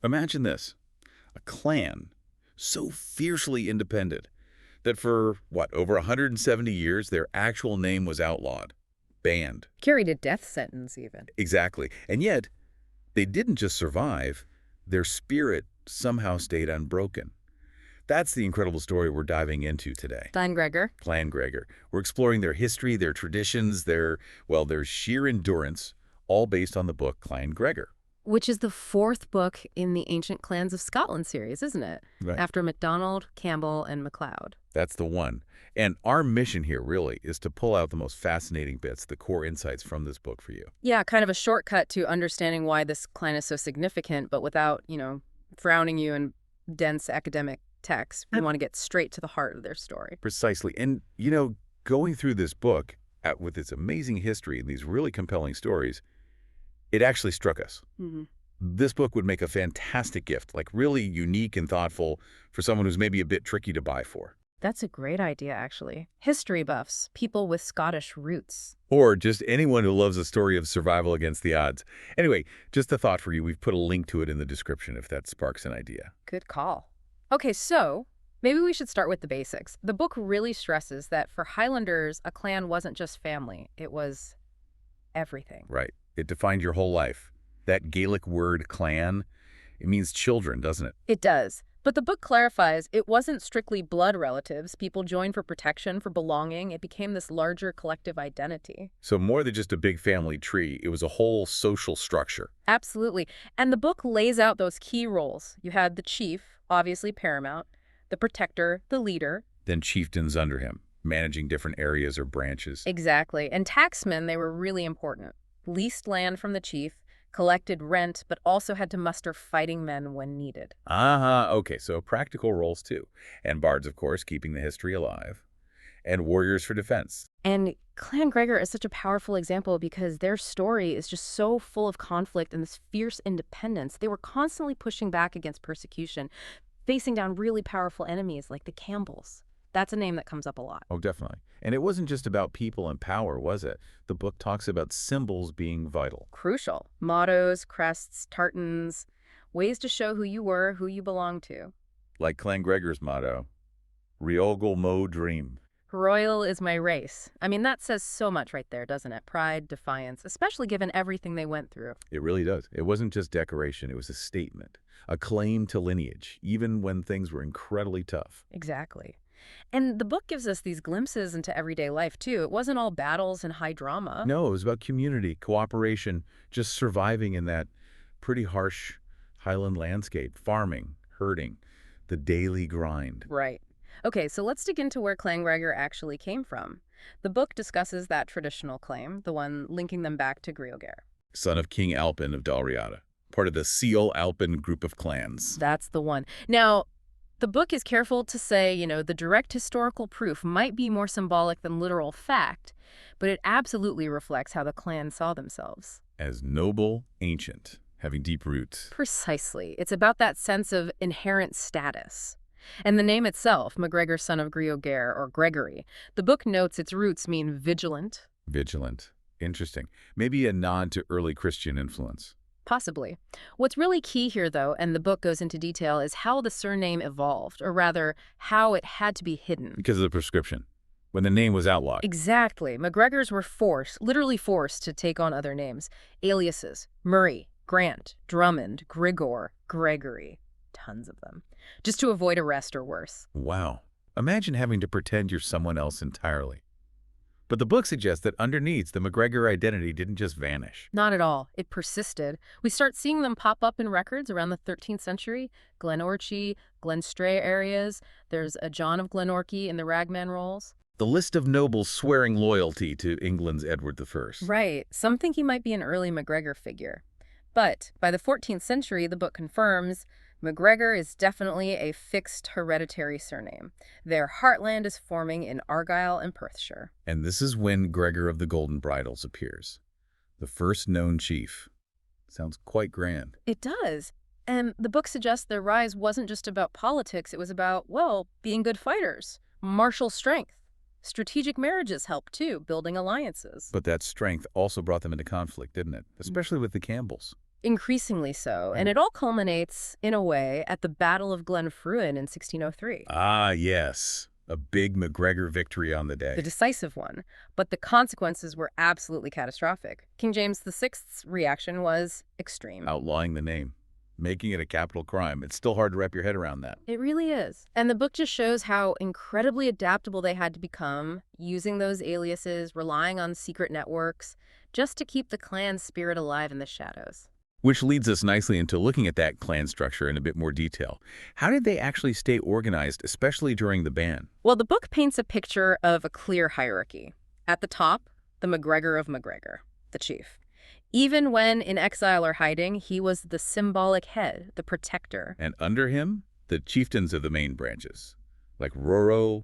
Imagine this, a clan so fiercely independent that for, what, over 170 years, their actual name was outlawed, banned. Carried a death sentence, even. Exactly. And yet, they didn't just survive, their spirit somehow stayed unbroken. That's the incredible story we're diving into today. MacGregor. Clan Gregor. We're exploring their history, their traditions, their sheer endurance, all based on the book Clan Gregor. Which is the fourth book in the Ancient Clans of Scotland series, isn't it? Right. After MacDonald, Campbell, and MacLeod. That's the one. And our mission here really is to pull out the most fascinating bits, the core insights from this book for you. Yeah, kind of a shortcut to understanding why this clan is so significant, but without, frowning you in dense academic text. We want to get straight to the heart of their story. Precisely. And, going through this book with its amazing history and these really compelling stories, it actually struck us. Mm-hmm. This book would make a fantastic gift, like really unique and thoughtful for someone who's maybe a bit tricky to buy for. That's a great idea, actually. History buffs, people with Scottish roots. Or just anyone who loves a story of survival against the odds. Anyway, just a thought for you. We've put a link to it in the description if that sparks an idea. Good call. Okay, so maybe we should start with the basics. The book really stresses that for Highlanders, a clan wasn't just family. It was everything. Right. It defined your whole life. That Gaelic word clan, it means children, doesn't it? It does. But the book clarifies it wasn't strictly blood relatives. People joined for protection, for belonging. It became this larger collective identity. So more than just a big family tree, it was a whole social structure. Absolutely. And the book lays out those key roles. You had the chief, obviously paramount, the protector, the leader. Then chieftains under him, managing different areas or branches. Exactly. And tacksmen, they were really important. Leased land from the chief, collected rent, but also had to muster fighting men when needed. Okay, so practical roles too. And bards, of course, keeping the history alive. And warriors for defense. And Clan Gregor is such a powerful example because their story is just so full of conflict and this fierce independence. They were constantly pushing back against persecution, facing down really powerful enemies like the Campbells. That's a name that comes up a lot. Oh, definitely. And it wasn't just about people and power, was it? The book talks about symbols being vital. Crucial. Mottos, crests, tartans, ways to show who you were, who you belonged to. Like Clan Gregor's motto, Riogel Mo Dream. Royal is my race. I mean, that says so much right there, doesn't it? Pride, defiance, especially given everything they went through. It really does. It wasn't just decoration, it was a statement, a claim to lineage, even when things were incredibly tough. Exactly. And the book gives us these glimpses into everyday life, too. It wasn't all battles and high drama. No, it was about community, cooperation, just surviving in that pretty harsh Highland landscape, farming, herding, the daily grind. Right. Okay, so let's dig into where Clan Gregor actually came from. The book discusses that traditional claim, the one linking them back to Greogair. Son of King Alpin of Dalriada, part of the Seal Alpin group of clans. That's the one. Now, the book is careful to say, the direct historical proof might be more symbolic than literal fact, but it absolutely reflects how the clan saw themselves. As noble, ancient, having deep roots. Precisely. It's about that sense of inherent status. And the name itself, MacGregor, son of Greogair, or Gregory, the book notes its roots mean vigilant. Vigilant. Interesting. Maybe a nod to early Christian influence. Possibly. What's really key here, though, and the book goes into detail, is how the surname evolved, or rather, how it had to be hidden. Because of the Proscription, when the name was outlawed. Exactly. MacGregors were literally forced to take on other names. Aliases: Murray, Grant, Drummond, Grigor, Gregory. Tons of them. Just to avoid arrest or worse. Wow. Imagine having to pretend you're someone else entirely. But the book suggests that underneath, the MacGregor identity didn't just vanish. Not at all. It persisted. We start seeing them pop up in records around the 13th century. Glenorchy, Glenstrae areas. There's a John of Glenorchy in the Ragman rolls. The list of nobles swearing loyalty to England's Edward I. Right. Some think he might be an early MacGregor figure. But by the 14th century, the book confirms MacGregor is definitely a fixed hereditary surname. Their heartland is forming in Argyll and Perthshire. And this is when Gregor of the Golden Bridles appears. The first known chief. Sounds quite grand. It does. And the book suggests their rise wasn't just about politics. It was about, being good fighters, martial strength. Strategic marriages helped, too, building alliances. But that strength also brought them into conflict, didn't it? Especially with the Campbells. Increasingly so, and And it all culminates, in a way, at the Battle of Glenfruin in 1603. ah, yes, a big MacGregor victory on the The day, decisive one, but the consequences were absolutely catastrophic. King James VI's reaction was extreme. outlawing the name, making it a capital crime. It's still hard to wrap your head around that. It really is. And the book just shows how incredibly adaptable they had to become, using those aliases, relying on secret networks, just to keep the clan spirit alive in the shadows. Which leads us nicely into looking at that clan structure in a bit more detail. How did they actually stay organized, especially during the ban? Well, the book paints a picture of a clear hierarchy. At the top, the MacGregor of MacGregor, the chief. Even when in exile or hiding, he was the symbolic head, the protector. And under him, the chieftains of the main branches, like Roro,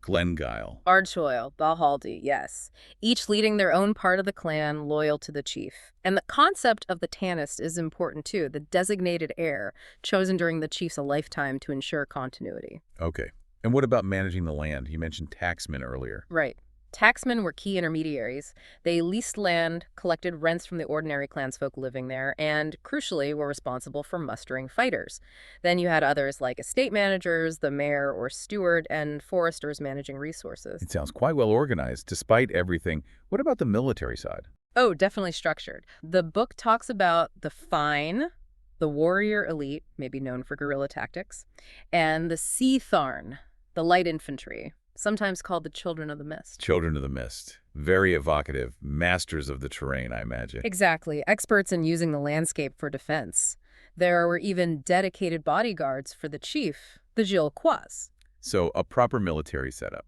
Glengyle. Ardshoil, Balhaldy, yes. Each leading their own part of the clan, loyal to the chief. And the concept of the Tanist is important too, the designated heir, chosen during the chief's lifetime to ensure continuity. Okay. And what about managing the land? You mentioned taxmen earlier. Right. Taxmen were key intermediaries. They leased land, collected rents from the ordinary clansfolk living there, and, crucially, were responsible for mustering fighters. Then you had others like estate managers, the mayor or steward, and foresters managing resources. It sounds quite well organized, despite everything. What about the military side? Oh, definitely structured. The book talks about the fine, the warrior elite, maybe known for guerrilla tactics, and the sea tharn, the light infantry, sometimes called the Children of the Mist. Children of the Mist. Very evocative. Masters of the terrain, I imagine. Exactly. Experts in using the landscape for defense. There were even dedicated bodyguards for the chief, the Gilles Quois. So, a proper military setup.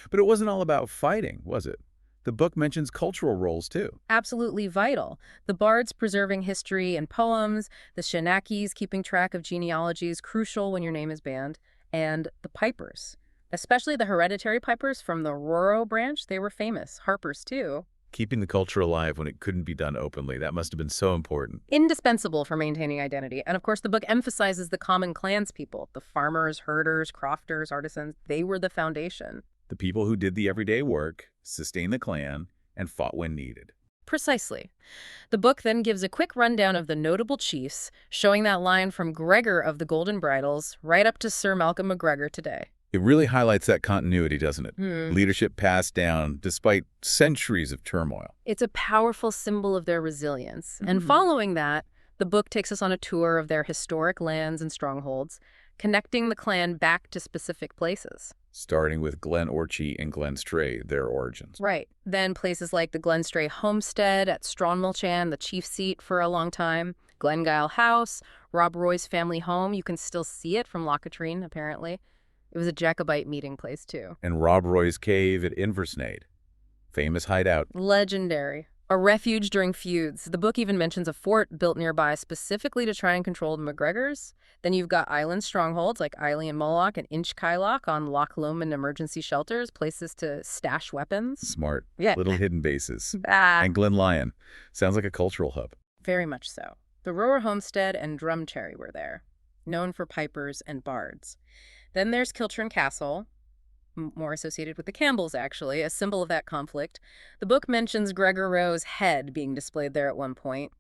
But it wasn't all about fighting, was it? The book mentions cultural roles, too. Absolutely vital. The bards preserving history and poems, the Shenakis keeping track of genealogies, crucial when your name is banned, and the pipers. Especially the hereditary pipers from the Roro branch, they were famous. Harpers, too. Keeping the culture alive when it couldn't be done openly. That must have been so important. Indispensable for maintaining identity. And of course, the book emphasizes the common clanspeople, the farmers, herders, crofters, artisans. They were the foundation. The people who did the everyday work, sustained the clan, and fought when needed. Precisely. The book then gives a quick rundown of the notable chiefs, showing that line from Gregor of the Golden Bridles right up to Sir Malcolm MacGregor today. It really highlights that continuity, doesn't it? Hmm. Leadership passed down despite centuries of turmoil. It's a powerful symbol of their resilience. And following that, the book takes us on a tour of their historic lands and strongholds, connecting the clan back to specific places. Starting with Glen Orchy and Glenstrae, their origins. Right. Then places like the Glenstrae homestead at Stranmulchan, the chief seat for a long time, Glengyle House, Rob Roy's family home. You can still see it from Lochatrine, apparently. It was a Jacobite meeting place, too. And Rob Roy's cave at Inversnaid, famous hideout. Legendary. A refuge during feuds. The book even mentions a fort built nearby specifically to try and control the MacGregors. Then you've got island strongholds like Eiley and Moloch and Inchkyloch on Loch Lomond emergency shelters, places to stash weapons. Smart. Yeah. Little hidden bases. Ah, And Glen Lyon. Sounds like a cultural hub. very much so. The Rower Homestead and Drumcherry were there, known for pipers and bards. Then there's Kiltrin Castle, more associated with the Campbells, actually, a symbol of that conflict. The book mentions Gregor Rowe's head being displayed there at one point.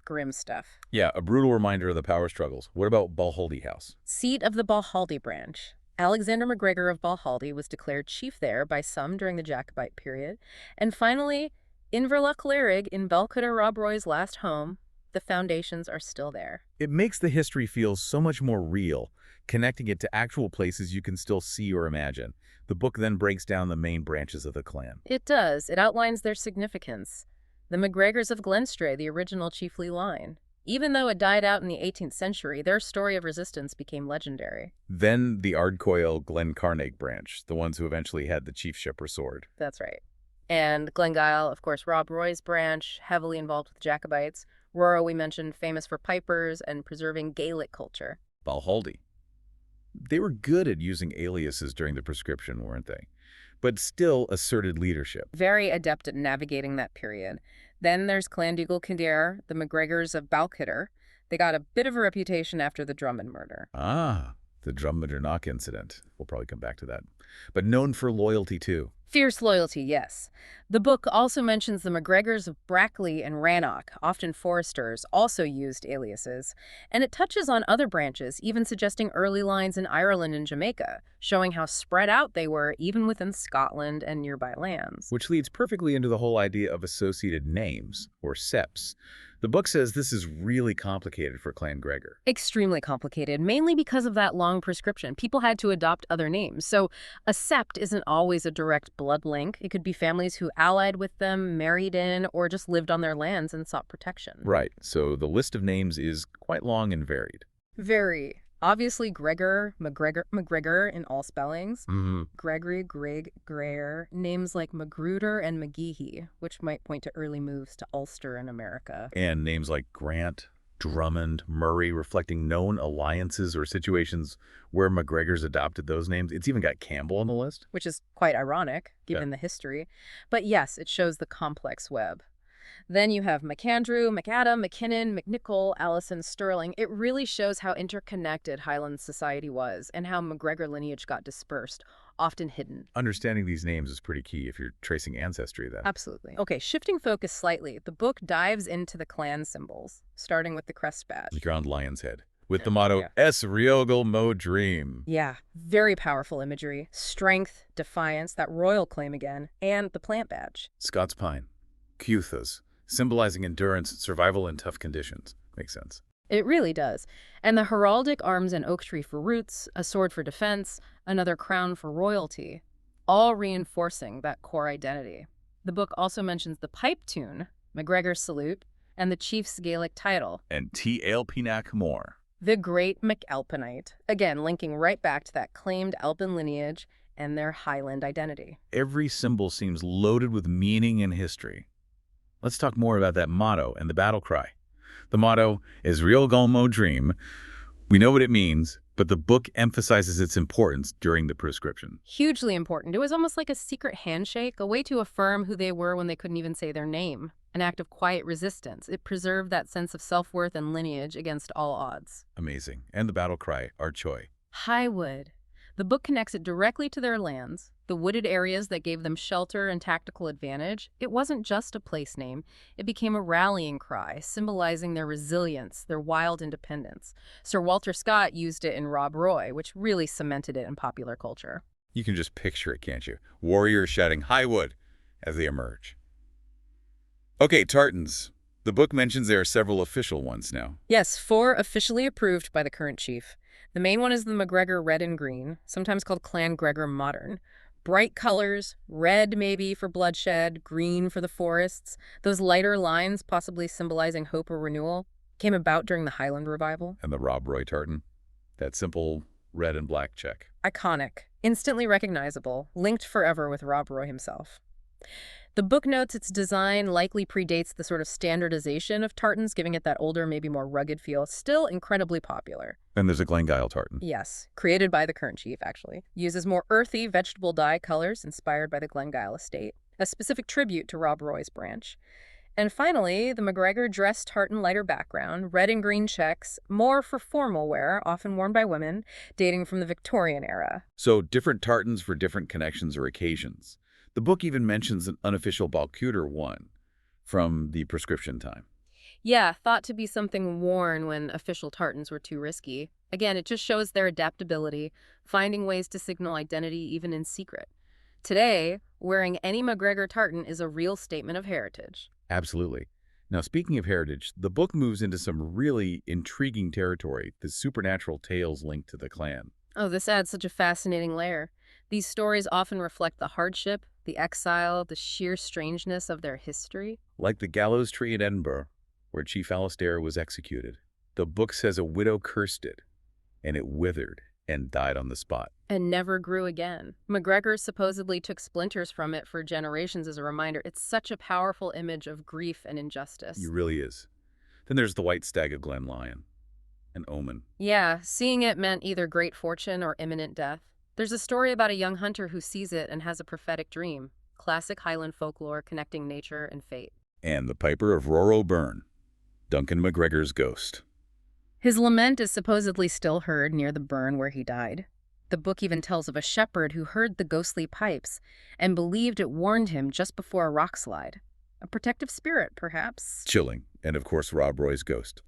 Grim stuff. Yeah, a brutal reminder of the power struggles. What about Balhaldy House? Seat of the Balhaldy branch. Alexander MacGregor of Balhaldy was declared chief there by some during the Jacobite period. And finally, Inverloch Lyrig in Belcodar Rob Roy's last home, the foundations are still there. It makes the history feel so much more real, connecting it to actual places you can still see or imagine. The book then breaks down the main branches of the clan. It does. It outlines their significance. The MacGregors of Glenstrae, the original chiefly line. Even though it died out in the 18th century, their story of resistance became legendary. Then the Ardcoil Glencarnaig branch, the ones who eventually had the chiefship or sword. That's right. And Glengyle, of course, Rob Roy's branch, heavily involved with Jacobites. Roro, we mentioned, famous for pipers and preserving Gaelic culture. Balhaldy. They were good at using aliases during the Proscription, weren't they? But still asserted leadership. Very adept at navigating that period. Then there's Clandougal Kildare, the MacGregors of Balcodar. They got a bit of a reputation after the Drummond murder. Ah, the Drummond incident. We'll probably come back to that. But known for loyalty, too. Fierce loyalty, yes. The book also mentions the MacGregors of Brackley and Rannoch, often foresters, also used aliases, and it touches on other branches, even suggesting early lines in Ireland and Jamaica, showing how spread out they were even within Scotland and nearby lands. Which leads perfectly into the whole idea of associated names, or septs. The book says this is really complicated for Clan Gregor. Extremely complicated, mainly because of that long prescription. People had to adopt other names. So a sept isn't always a direct blood link. It could be families who allied with them, married in, or just lived on their lands and sought protection. Right, so the list of names is quite long and varied. Very. Obviously, Gregor, MacGregor in all spellings. Mm-hmm. Gregory, Greg, Greer. Names like Magruder and McGeehee, which might point to early moves to Ulster in America. And names like Grant, Drummond, Murray, reflecting known alliances or situations where MacGregors adopted those names. It's even got Campbell on the list. Which is quite ironic, given the history. But yes, it shows the complex web. Then you have MacAndrew, MacAdam, McKinnon, McNichol, Allison, Sterling. It really shows how interconnected Highland society was and how MacGregor lineage got dispersed, often hidden. Understanding these names is pretty key if you're tracing ancestry then. Absolutely. Okay, shifting focus slightly, the book dives into the clan symbols, starting with the crest badge. The crowned lion's head, with the motto, Es Riogal Mo Dream. Yeah, very powerful imagery. Strength, defiance, that royal claim again, and the plant badge. Scots pine, Cuthas, symbolizing endurance, survival in tough conditions. Makes sense. It really does. And the heraldic arms and oak tree for roots, a sword for defense, another crown for royalty, all reinforcing that core identity. The book also mentions the pipe tune, MacGregor's salute, and the chief's Gaelic title. And T. Ailpinac More. The Great MacAlpinite, again linking right back to that claimed Alpin lineage and their Highland identity. Every symbol seems loaded with meaning and history. Let's talk more about that motto and the battle cry. The motto is Riogal Mo Dream. We know what it means, but the book emphasizes its importance during the Proscription. Hugely important. It was almost like a secret handshake, a way to affirm who they were when they couldn't even say their name. An act of quiet resistance. It preserved that sense of self-worth and lineage against all odds. Amazing. And the battle cry, Archoy. Highwood. The book connects it directly to their lands, the wooded areas that gave them shelter and tactical advantage. It wasn't just a place name. It became a rallying cry, symbolizing their resilience, their wild independence. Sir Walter Scott used it in Rob Roy, which really cemented it in popular culture. You can just picture it, can't you? Warriors shouting Highwood as they emerge. Okay, tartans. The book mentions there are several official ones now. Yes, 4 officially approved by the current chief. The main one is the MacGregor red and green, sometimes called Clan Gregor Modern. Bright colors, red maybe for bloodshed, green for the forests. Those lighter lines, possibly symbolizing hope or renewal, came about during the Highland revival. And the Rob Roy tartan. That simple red and black check. Iconic, instantly recognizable, linked forever with Rob Roy himself. The book notes its design likely predates the sort of standardization of tartans, giving it that older, maybe more rugged feel. Still incredibly popular. And there's a Glengyle tartan. Yes, created by the current chief, actually. Uses more earthy vegetable dye colors inspired by the Glengyle estate, a specific tribute to Rob Roy's branch. And finally, the MacGregor dress tartan lighter background, red and green checks, more for formal wear, often worn by women, dating from the Victorian era. So different tartans for different connections or occasions. The book even mentions an unofficial Balcuter one from the Proscription time. Yeah, thought to be something worn when official tartans were too risky. Again, it just shows their adaptability, finding ways to signal identity even in secret. Today, wearing any MacGregor tartan is a real statement of heritage. Absolutely. Now, speaking of heritage, the book moves into some really intriguing territory, the supernatural tales linked to the clan. Oh, this adds such a fascinating layer. These stories often reflect the hardship, the exile, the sheer strangeness of their history. Like the gallows tree in Edinburgh, where Chief Alistair was executed. The book says a widow cursed it, and it withered and died on the spot. And never grew again. MacGregor supposedly took splinters from it for generations as a reminder. It's such a powerful image of grief and injustice. It really is. Then there's the white stag of Glen Lyon, an omen. Yeah, seeing it meant either great fortune or imminent death. There's a story about a young hunter who sees it and has a prophetic dream. Classic Highland folklore connecting nature and fate. And the Piper of Roro Burn, Duncan MacGregor's ghost. His lament is supposedly still heard near the burn where he died. The book even tells of a shepherd who heard the ghostly pipes and believed it warned him just before a rock slide. A protective spirit, perhaps. Chilling. And of course, Rob Roy's ghost.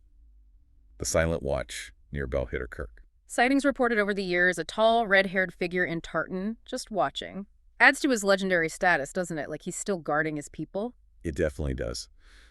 The silent watch near Belhitter Kirk. Sightings reported over the years, a tall, red-haired figure in tartan, just watching. Adds to his legendary status, doesn't it? Like he's still guarding his people. It definitely does.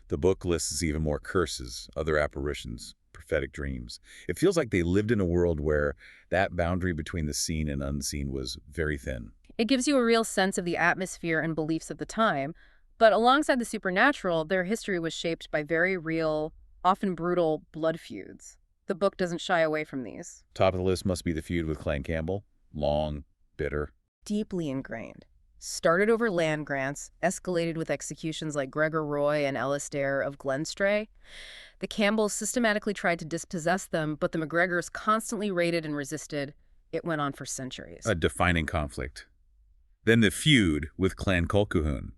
The book lists even more curses, other apparitions, prophetic dreams. It feels like they lived in a world where that boundary between the seen and unseen was very thin. It gives you a real sense of the atmosphere and beliefs of the time, but alongside the supernatural, their history was shaped by very real, often brutal, blood feuds. The book doesn't shy away from these. Top of the list must be the feud with Clan Campbell. Long, bitter. Deeply ingrained. Started over land grants, escalated with executions like Gregor Roy and Alistair of Glenstrae. The Campbells systematically tried to dispossess them, but the MacGregors constantly raided and resisted. It went on for centuries. A defining conflict. Then the feud with Clan Colquhoun,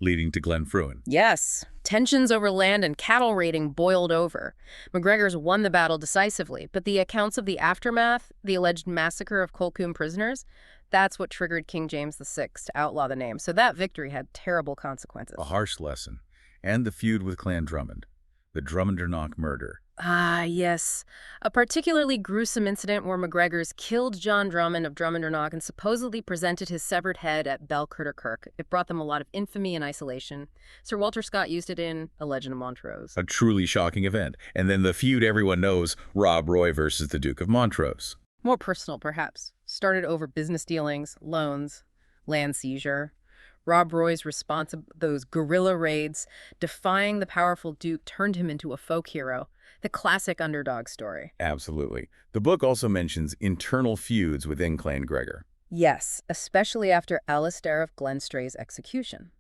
leading to Glenfruin. Yes. Tensions over land and cattle raiding boiled over. MacGregors won the battle decisively, but the accounts of the aftermath, the alleged massacre of Colquhoun prisoners, that's what triggered King James VI to outlaw the name. So that victory had terrible consequences. A harsh lesson. And the feud with Clan Drummond, the Drummondernach murder. Ah, yes. A particularly gruesome incident where MacGregors killed John Drummond of Drummondernach and supposedly presented his severed head at Belhitter Kirk. It brought them a lot of infamy and isolation. Sir Walter Scott used it in A Legend of Montrose. A truly shocking event. And then the feud everyone knows, Rob Roy versus the Duke of Montrose. More personal, perhaps. Started over business dealings, loans, land seizure. Rob Roy's response to those guerrilla raids, defying the powerful Duke, turned him into a folk hero. The classic underdog story. Absolutely. The book also mentions internal feuds within Clan Gregor. Yes, especially after Alistair of Glenstrae's execution.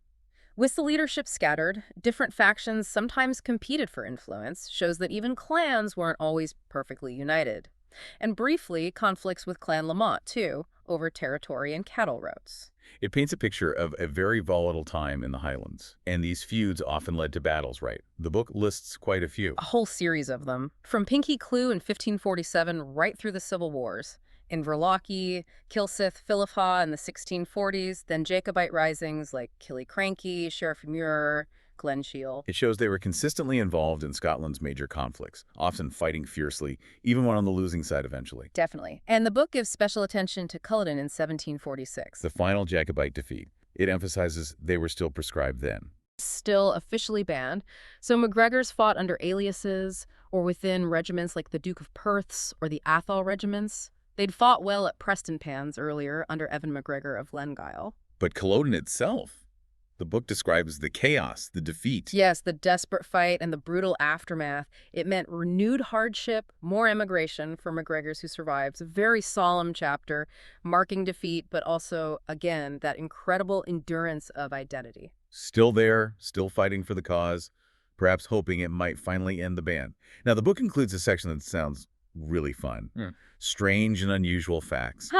With the leadership scattered, different factions sometimes competed for influence, shows that even clans weren't always perfectly united. And briefly, conflicts with Clan Lamont, too, over territory and cattle routes. It paints a picture of a very volatile time in the Highlands, and these feuds often led to battles, right? The book lists quite a few. A whole series of them, from Pinkie Cleugh in 1547 right through the Civil Wars. Inverlochy, Kilsyth, Philiphaugh in the 1640s, then Jacobite risings like Killiecrankie, Sheriff Muir, Glenshiel. It shows they were consistently involved in Scotland's major conflicts, often fighting fiercely, even when on the losing side eventually. Definitely. And the book gives special attention to Culloden in 1746. The final Jacobite defeat. It emphasizes they were still proscribed then. Still officially banned, so MacGregors fought under aliases or within regiments like the Duke of Perth's or the Atholl regiments. They'd fought well at Prestonpans earlier under Evan MacGregor of Glengyle. But Culloden itself, the book describes the chaos, the defeat. Yes, the desperate fight and the brutal aftermath. It meant renewed hardship, more emigration for MacGregors who survived. It's a very solemn chapter, marking defeat, but also, again, that incredible endurance of identity. Still there, still fighting for the cause, perhaps hoping it might finally end the ban. Now, the book includes a section that sounds really fun. Strange and unusual facts.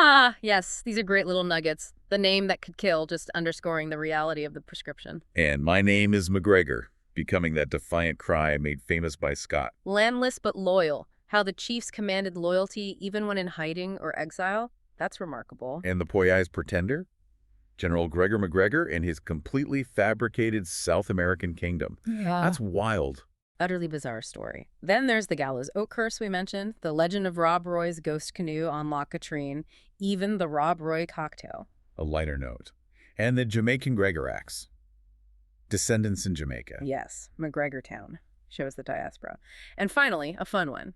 Yes, these are great little nuggets. The name that could kill, just underscoring the reality of the prescription. And my name is MacGregor, becoming that defiant cry made famous by Scott. Landless but loyal. How the chiefs commanded loyalty even when in hiding or exile. That's remarkable. And the Poyais pretender? General Gregor MacGregor and his completely fabricated South American kingdom. Yeah. That's wild. Utterly bizarre story. Then there's the Gallows Oak Curse we mentioned, the legend of Rob Roy's ghost canoe on Loch Katrine, even the Rob Roy cocktail. A lighter note. And the Jamaican Gregor Acts. Descendants in Jamaica. Yes, MacGregor Town. Shows the diaspora. And finally, a fun one.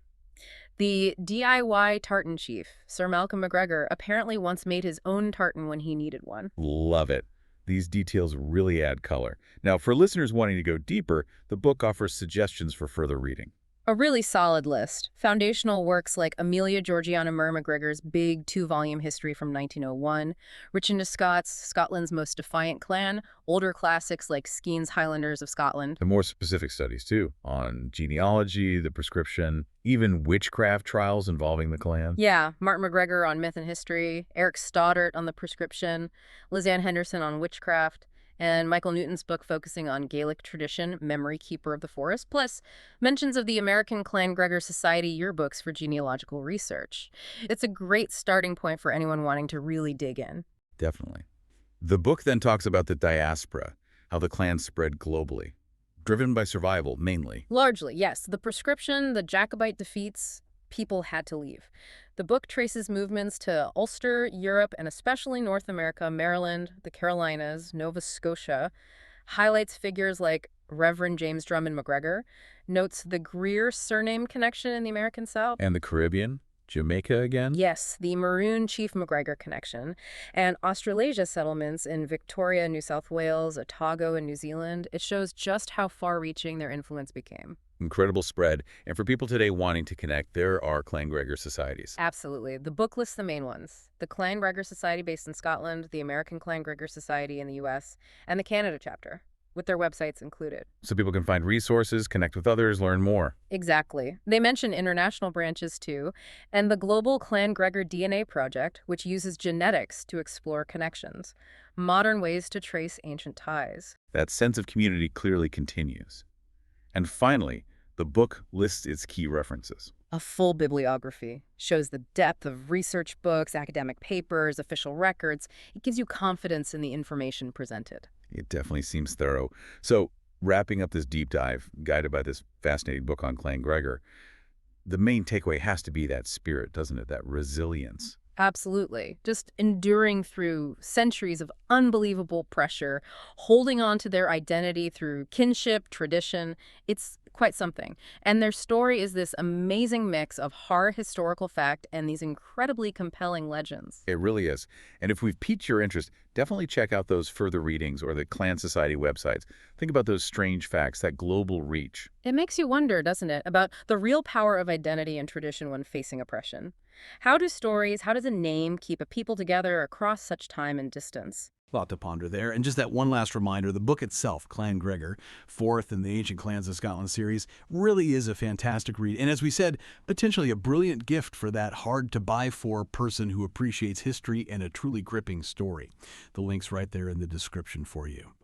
The DIY tartan chief, Sir Malcolm MacGregor, apparently once made his own tartan when he needed one. Love it. These details really add color. Now, for listeners wanting to go deeper, the book offers suggestions for further reading. A really solid list. Foundational works like Amelia Georgiana Murr MacGregor's big 2-volume history from 1901, Richard Scott's Scotland's Most Defiant Clan, older classics like Skeen's Highlanders of Scotland. And more specific studies, too, on genealogy, the prescription, even witchcraft trials involving the clan. Yeah, Martin MacGregor on myth and history, Eric Stoddart on the prescription, Lizanne Henderson on witchcraft, And Michael Newton's book focusing on Gaelic tradition, Memory Keeper of the Forest, plus mentions of the American Clan-Gregor Society yearbooks for genealogical research. It's a great starting point for anyone wanting to really dig in. Definitely. The book then talks about the diaspora, how the clan spread globally, driven by survival mainly. Largely, yes. The Proscription, the Jacobite defeats, people had to leave. The book traces movements to Ulster, Europe, and especially North America, Maryland, the Carolinas, Nova Scotia, highlights figures like Reverend James Drummond MacGregor, notes the Greer surname connection in the American South. And the Caribbean? Jamaica again? Yes, the Maroon Chief MacGregor connection, and Australasia settlements in Victoria, New South Wales, Otago, and New Zealand. It shows just how far-reaching their influence became. Incredible spread. And for people today wanting to connect, there are Clan-Gregor societies. Absolutely. The book lists the main ones. The Clan-Gregor Society based in Scotland, the American Clan-Gregor Society in the U.S., and the Canada chapter, with their websites included. So people can find resources, connect with others, learn more. Exactly. They mention international branches too, and the global Clan-Gregor DNA project, which uses genetics to explore connections, modern ways to trace ancient ties. That sense of community clearly continues. And finally, the book lists its key references. A full bibliography shows the depth of research books, academic papers, official records. It gives you confidence in the information presented. It definitely seems thorough. So, wrapping up this deep dive, guided by this fascinating book on Clan-Gregor, the main takeaway has to be that spirit, doesn't it? That resilience. Absolutely. Just enduring through centuries of unbelievable pressure, holding on to their identity through kinship, tradition. It's quite something. And their story is this amazing mix of hard historical fact and these incredibly compelling legends. It really is. And if we've piqued your interest, definitely check out those further readings or the Clan Society websites. Think about those strange facts, that global reach. It makes you wonder, doesn't it, about the real power of identity and tradition when facing oppression. How do stories, how does a name keep a people together across such time and distance? A lot to ponder there. And just that one last reminder, the book itself, Clan-Gregor, fourth in the Ancient Clans of Scotland series, really is a fantastic read. And as we said, potentially a brilliant gift for that hard-to-buy-for person who appreciates history and a truly gripping story. The link's right there in the description for you.